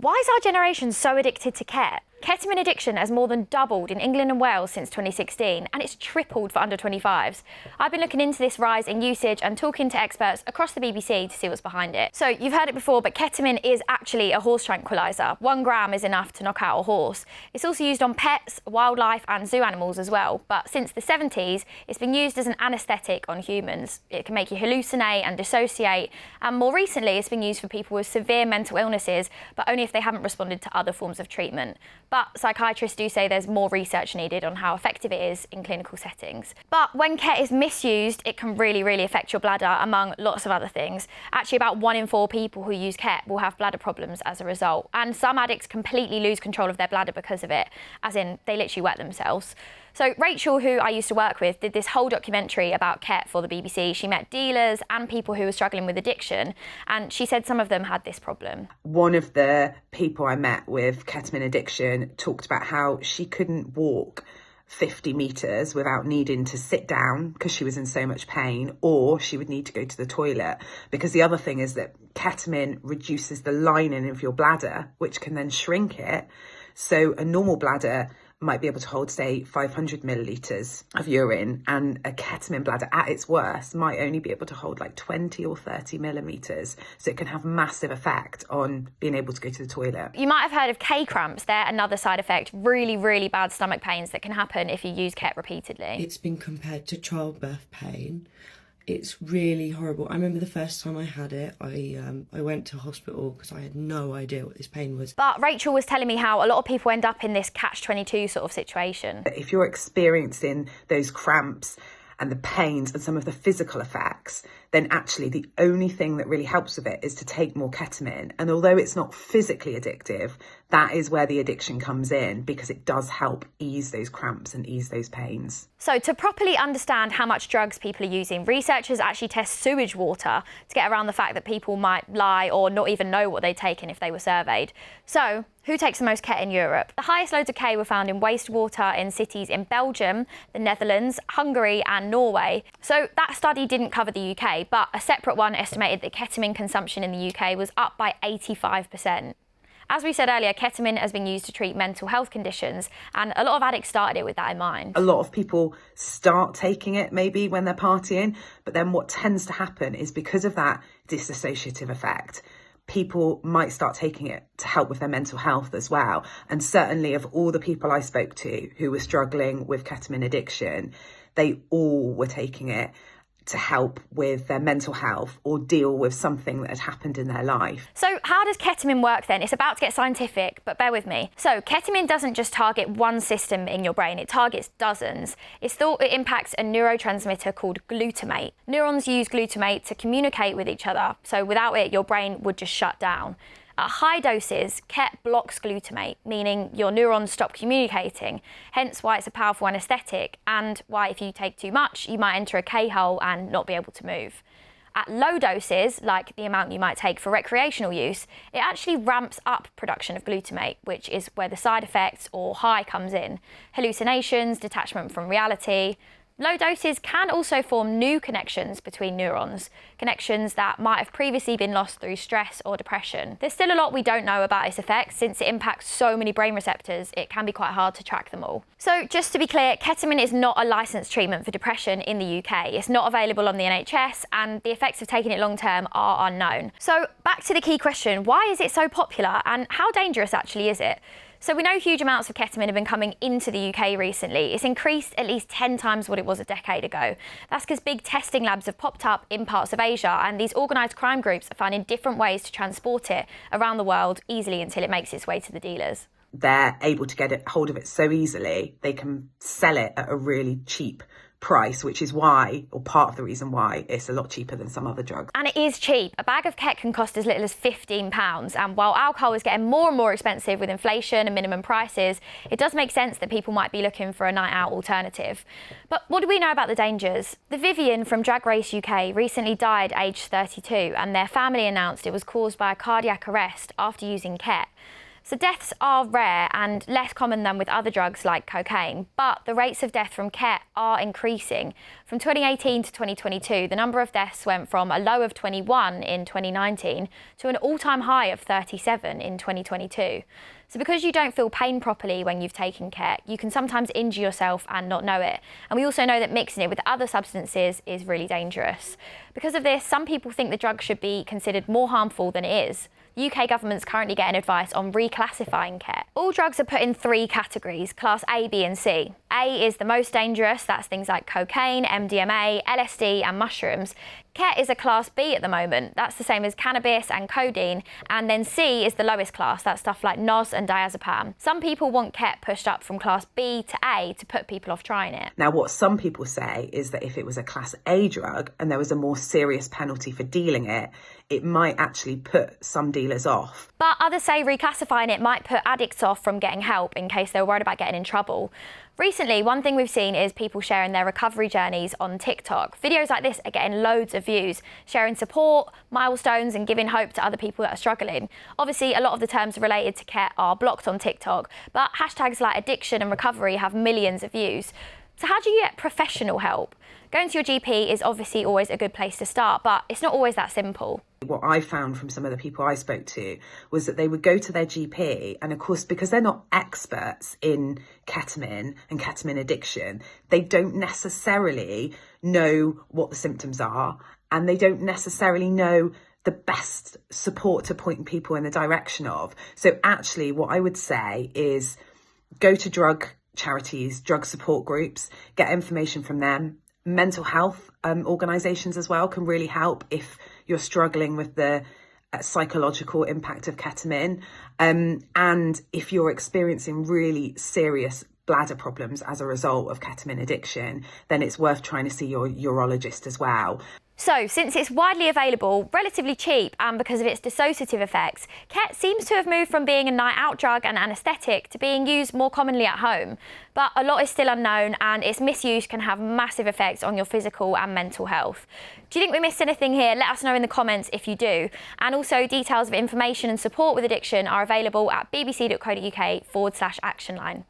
Why is our generation so addicted to Ket? Ketamine addiction has more than doubled in England and Wales since 2016, and it's tripled for under 25s. I've been looking into this rise in usage and talking to experts across the BBC to see what's behind it. So you've heard it before, but ketamine is actually a horse tranquilizer. 1 gram is enough to knock out a horse. It's also used on pets, wildlife and zoo animals as well. But since the 70s, it's been used as an anaesthetic on humans. It can make you hallucinate and dissociate. And more recently, it's been used for people with severe mental illnesses, but only if they haven't responded to other forms of treatment. But psychiatrists do say there's more research needed on how effective it is in clinical settings. But when Ket is misused, it can really affect your bladder, among lots of other things. Actually, about 1 in 4 people who use Ket will have bladder problems as a result. And some addicts completely lose control of their bladder because of it, as in they literally wet themselves. So Rachel, who I used to work with, did this whole documentary about Ket for the BBC. She met dealers and people who were struggling with addiction, and she said some of them had this problem. One of the people I met with ketamine addiction talked about how she couldn't walk 50 metres without needing to sit down because she was in so much pain, or she would need to go to the toilet. Because the other thing is that ketamine reduces the lining of your bladder, which can then shrink it. So a normal bladder might be able to hold, say, 500 millilitres of urine, and a ketamine bladder at its worst might only be able to hold like 20 or 30 millimetres. So it can have massive effect on being able to go to the toilet. You might have heard of K cramps. They're another side effect, really bad stomach pains that can happen if you use Ket repeatedly. It's been compared to childbirth pain. It's really horrible. I remember the first time I had it, I went to hospital because I had no idea what this pain was. But Rachel was telling me how a lot of people end up in this catch-22 sort of situation. If you're experiencing those cramps and the pains and some of the physical effects, then actually the only thing that really helps with it is to take more ketamine. And although it's not physically addictive, that is where the addiction comes in, because it does help ease those cramps and ease those pains. So to properly understand how much drugs people are using, researchers actually test sewage water to get around the fact that people might lie or not even know what they'd taken if they were surveyed. So who takes the most Ket in Europe? The highest loads of K were found in wastewater in cities in Belgium, the Netherlands, Hungary and Norway. So that study didn't cover the UK, but a separate one estimated that ketamine consumption in the UK was up by 85%. As we said earlier, ketamine has been used to treat mental health conditions, and a lot of addicts started it with that in mind. A lot of people start taking it maybe when they're partying, but then what tends to happen is, because of that dissociative effect, people might start taking it to help with their mental health as well. And certainly of all the people I spoke to who were struggling with ketamine addiction, they all were taking it to help with their mental health or deal with something that had happened in their life. So how does ketamine work then? It's about to get scientific, but bear with me. So ketamine doesn't just target one system in your brain, it targets dozens. It's thought it impacts a neurotransmitter called glutamate. Neurons use glutamate to communicate with each other, so without it, your brain would just shut down. At high doses, Ket blocks glutamate, meaning your neurons stop communicating, hence why it's a powerful anaesthetic, and why if you take too much, you might enter a K-hole and not be able to move. At low doses, like the amount you might take for recreational use, it actually ramps up production of glutamate, which is where the side effects or high comes in. Hallucinations, detachment from reality. Low doses can also form new connections between neurons, connections that might have previously been lost through stress or depression. There's still a lot we don't know about its effects. Since it impacts so many brain receptors, it can be quite hard to track them all. So just to be clear, ketamine is not a licensed treatment for depression in the UK. It's not available on the NHS, and the effects of taking it long term are unknown. So back to the key question, why is it so popular and how dangerous actually is it? So we know huge amounts of ketamine have been coming into the UK recently. It's increased at least 10 times what it was a decade ago. That's because big testing labs have popped up in parts of Asia, and these organised crime groups are finding different ways to transport it around the world easily until it makes its way to the dealers. They're able to get hold of it so easily, they can sell it at a really cheap price, which is why, or part of the reason why, it's a lot cheaper than some other drugs. And it is cheap. A bag of Ket can cost as little as £15, and while alcohol is getting more and more expensive with inflation and minimum prices, it does make sense that people might be looking for a night out alternative. But what do we know about the dangers? The Vivian from Drag Race UK recently died aged 32, and their family announced it was caused by a cardiac arrest after using Ket. So deaths are rare and less common than with other drugs like cocaine, but the rates of death from Ket are increasing. From 2018 to 2022, the number of deaths went from a low of 21 in 2019 to an all-time high of 37 in 2022. So because you don't feel pain properly when you've taken Ket, you can sometimes injure yourself and not know it. And we also know that mixing it with other substances is really dangerous. Because of this, some people think the drug should be considered more harmful than it is. The UK government's currently getting advice on reclassifying Ket. All drugs are put in 3 categories, class A, B and C. A is the most dangerous, that's things like cocaine, MDMA, LSD and mushrooms. Ket is a class B at the moment, that's the same as cannabis and codeine, and then C is the lowest class, that's stuff like NOS and diazepam. Some people want Ket pushed up from class B to A to put people off trying it. Now, what some people say is that if it was a class A drug and there was a more serious penalty for dealing it, it might actually put some dealers off. But others say reclassifying it might put addicts off from getting help in case they're worried about getting in trouble. Recently, one thing we've seen is people sharing their recovery journeys on TikTok. Videos like this are getting loads of views, sharing support, milestones and giving hope to other people that are struggling. Obviously, a lot of the terms related to Ket are blocked on TikTok, but hashtags like addiction and recovery have millions of views. So how do you get professional help? Going to your GP is obviously always a good place to start, but it's not always that simple. What I found from some of the people I spoke to was that they would go to their GP, and of course, because they're not experts in ketamine and ketamine addiction, they don't necessarily know what the symptoms are, and they don't necessarily know the best support to point people in the direction of. So actually, what I would say is go to drug charities, drug support groups, get information from them. Mental health organisations as well can really help if you're struggling with the psychological impact of ketamine. And if you're experiencing really serious bladder problems as a result of ketamine addiction, then it's worth trying to see your urologist as well. So, since it's widely available, relatively cheap, and because of its dissociative effects, Ket seems to have moved from being a night out drug and anaesthetic to being used more commonly at home. But a lot is still unknown, and its misuse can have massive effects on your physical and mental health. Do you think we missed anything here? Let us know in the comments if you do. And also, details of information and support with addiction are available at bbc.co.uk/actionline.